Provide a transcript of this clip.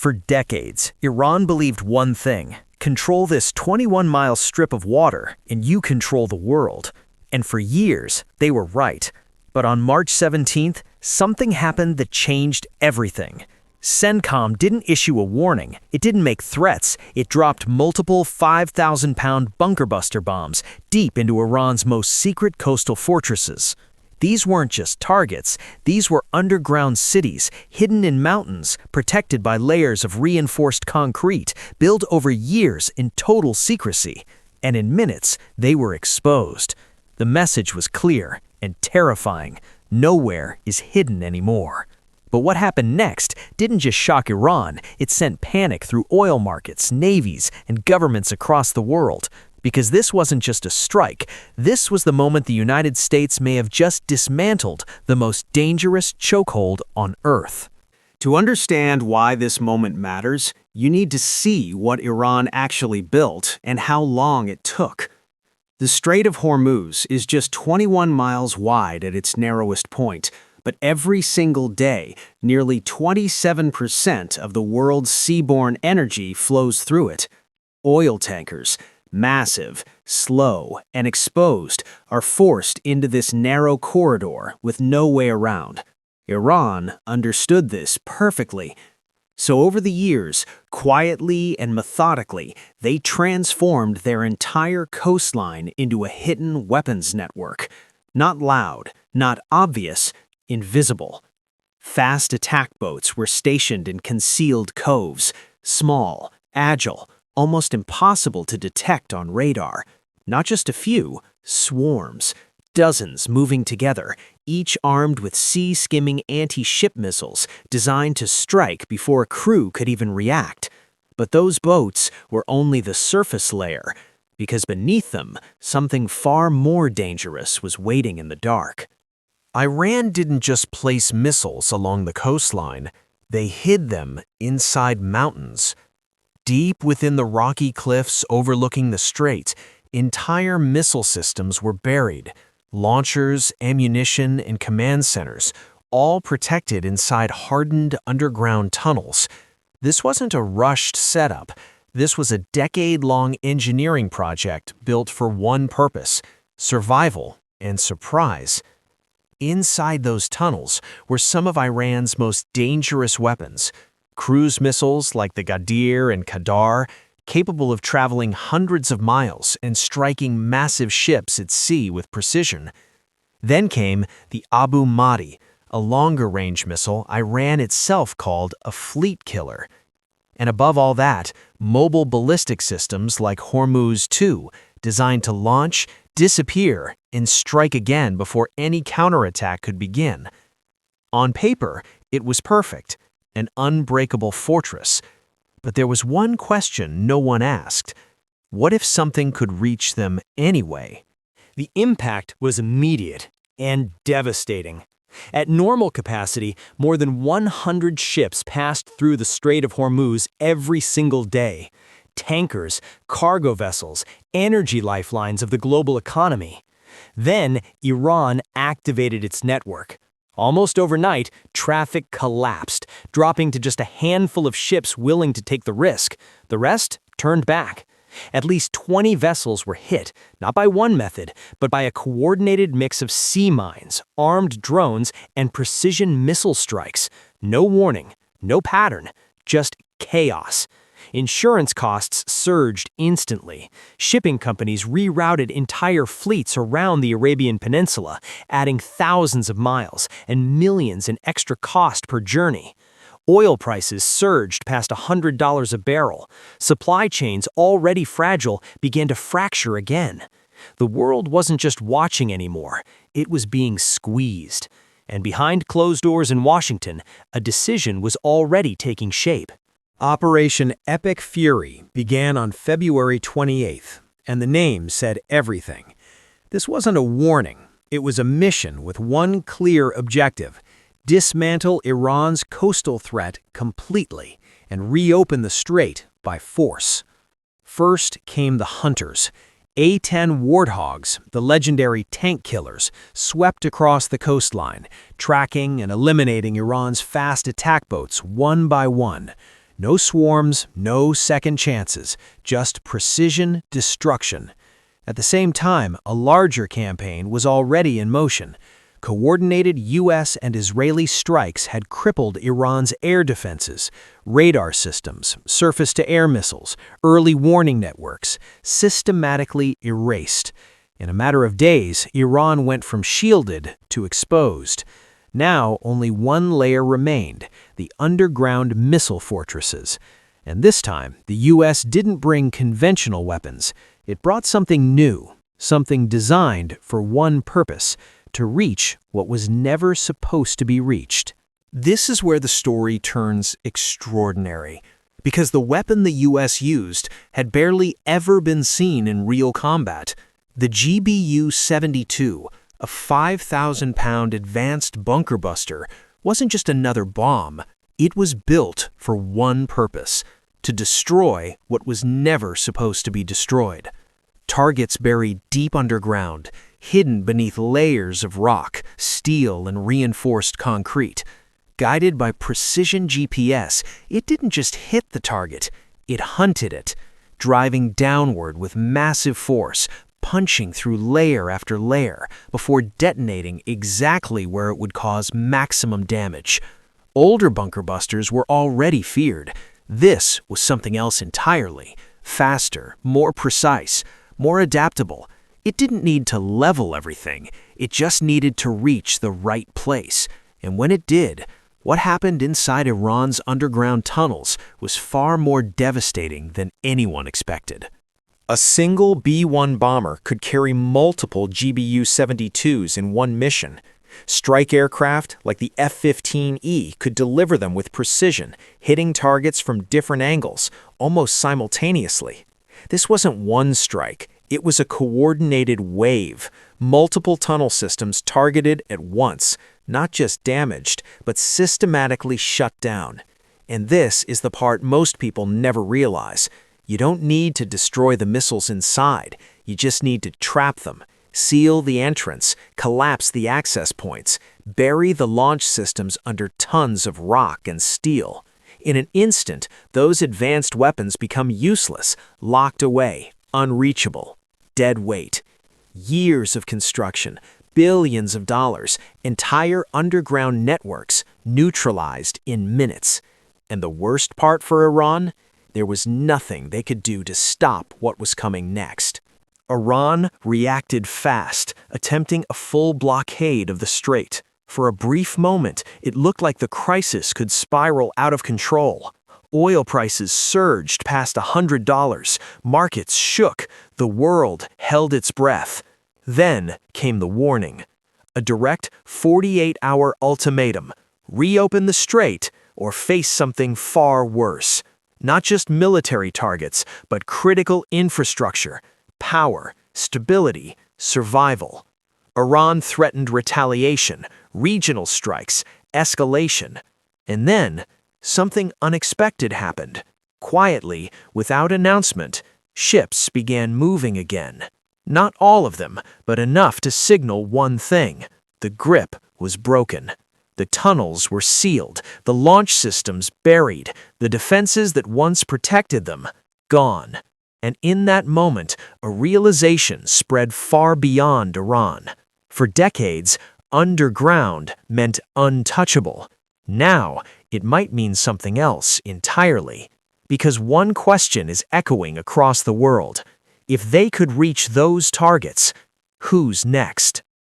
For decades, Iran believed one thing: control this 21-mile strip of water, and you control the world. And for years, they were right. But on March 17th, something happened that changed everything. CENTCOM didn't issue a warning, it didn't make threats, it dropped multiple 5,000-pound bunker-buster bombs deep into Iran's most secret coastal fortresses. These weren't just targets, these were underground cities, hidden in mountains, protected by layers of reinforced concrete, built over years in total secrecy. And in minutes, they were exposed. The message was clear and terrifying: nowhere is hidden anymore. But what happened next didn't just shock Iran, it sent panic through oil markets, navies, and governments across the world. Because this wasn't just a strike, this was the moment the United States may have just dismantled the most dangerous chokehold on Earth. To understand why this moment matters, you need to see what Iran actually built and how long it took. The Strait of Hormuz is just 21 miles wide at its narrowest point, but every single day, nearly 27% of the world's seaborne energy flows through it. Oil tankers, massive, slow, and exposed, are forced into this narrow corridor with no way around. Iran understood this perfectly. So over the years, quietly and methodically, they transformed their entire coastline into a hidden weapons network. Not loud, not obvious, invisible. Fast attack boats were stationed in concealed coves, small, agile, almost impossible to detect on radar. Not just a few, swarms, dozens moving together, each armed with sea-skimming anti-ship missiles designed to strike before a crew could even react. But those boats were only the surface layer, because beneath them, something far more dangerous was waiting in the dark. Iran didn't just place missiles along the coastline, they hid them inside mountains. Deep within the rocky cliffs overlooking the strait, entire missile systems were buried. Launchers, ammunition, and command centers, all protected inside hardened underground tunnels. This wasn't a rushed setup. This was a decade-long engineering project built for one purpose: survival and surprise. Inside those tunnels were some of Iran's most dangerous weapons: cruise missiles like the Ghadir and Qadar, capable of traveling hundreds of miles and striking massive ships at sea with precision. Then came the Abu Mahdi, a longer-range missile Iran itself called a fleet killer. And above all that, mobile ballistic systems like Hormuz 2, designed to launch, disappear, and strike again before any counterattack could begin. On paper, it was perfect, an unbreakable fortress. But there was one question no one asked: what if something could reach them anyway? The impact was immediate and devastating. At normal capacity, more than 100 ships passed through the Strait of Hormuz every single day. Tankers, cargo vessels, energy lifelines of the global economy. Then, Iran activated its network. Almost overnight, traffic collapsed, dropping to just a handful of ships willing to take the risk. The rest turned back. At least 20 vessels were hit, not by one method, but by a coordinated mix of sea mines, armed drones, and precision missile strikes. No warning, no pattern, just chaos. Insurance costs surged instantly. Shipping companies rerouted entire fleets around the Arabian Peninsula, adding thousands of miles and millions in extra cost per journey. Oil prices surged past $100 a barrel. Supply chains, already fragile, began to fracture again. The world wasn't just watching anymore, it was being squeezed. And behind closed doors in Washington, a decision was already taking shape. Operation Epic Fury began on February 28th, and the name said everything. This wasn't a warning, it was a mission with one clear objective: dismantle Iran's coastal threat completely and reopen the strait by force. First came the hunters. A-10 Warthogs, the legendary tank killers, swept across the coastline, tracking and eliminating Iran's fast attack boats one by one. No swarms, no second chances, just precision destruction. At the same time, a larger campaign was already in motion. Coordinated U.S. and Israeli strikes had crippled Iran's air defenses, radar systems, surface-to-air missiles, early warning networks, systematically erased. In a matter of days, Iran went from shielded to exposed. Now, only one layer remained, the underground missile fortresses. And this time, the U.S. didn't bring conventional weapons. It brought something new, something designed for one purpose: to reach what was never supposed to be reached. This is where the story turns extraordinary, because the weapon the U.S. used had barely ever been seen in real combat. The GBU-72, a 5,000-pound advanced bunker buster, wasn't just another bomb. It was built for one purpose: to destroy what was never supposed to be destroyed. Targets buried deep underground, hidden beneath layers of rock, steel, and reinforced concrete. Guided by precision GPS, it didn't just hit the target, it hunted it, driving downward with massive force, punching through layer after layer before detonating exactly where it would cause maximum damage. Older bunker busters were already feared. This was something else entirely: faster, more precise, more adaptable. It didn't need to level everything, it just needed to reach the right place. And when it did, what happened inside Iran's underground tunnels was far more devastating than anyone expected. A single B-1 bomber could carry multiple GBU-72s in one mission. Strike aircraft like the F-15E could deliver them with precision, hitting targets from different angles, almost simultaneously. This wasn't one strike, it was a coordinated wave, multiple tunnel systems targeted at once, not just damaged, but systematically shut down. And this is the part most people never realize. You don't need to destroy the missiles inside, you just need to trap them, seal the entrance, collapse the access points, bury the launch systems under tons of rock and steel. In an instant, those advanced weapons become useless, locked away, unreachable, dead weight. Years of construction, billions of dollars, entire underground networks neutralized in minutes. And the worst part for Iran? There was nothing they could do to stop what was coming next. Iran reacted fast, attempting a full blockade of the strait. For a brief moment, it looked like the crisis could spiral out of control. Oil prices surged past $100, markets shook, the world held its breath. Then came the warning. A direct 48-hour ultimatum: reopen the strait or face something far worse. Not just military targets, but critical infrastructure, power, stability, survival. Iran threatened retaliation, regional strikes, escalation. And then, something unexpected happened. Quietly, without announcement, ships began moving again. Not all of them, but enough to signal one thing: the grip was broken. The tunnels were sealed, the launch systems buried, the defenses that once protected them gone. And in that moment, a realization spread far beyond Iran. For decades, underground meant untouchable. Now, it might mean something else entirely. Because one question is echoing across the world: if they could reach those targets, who's next?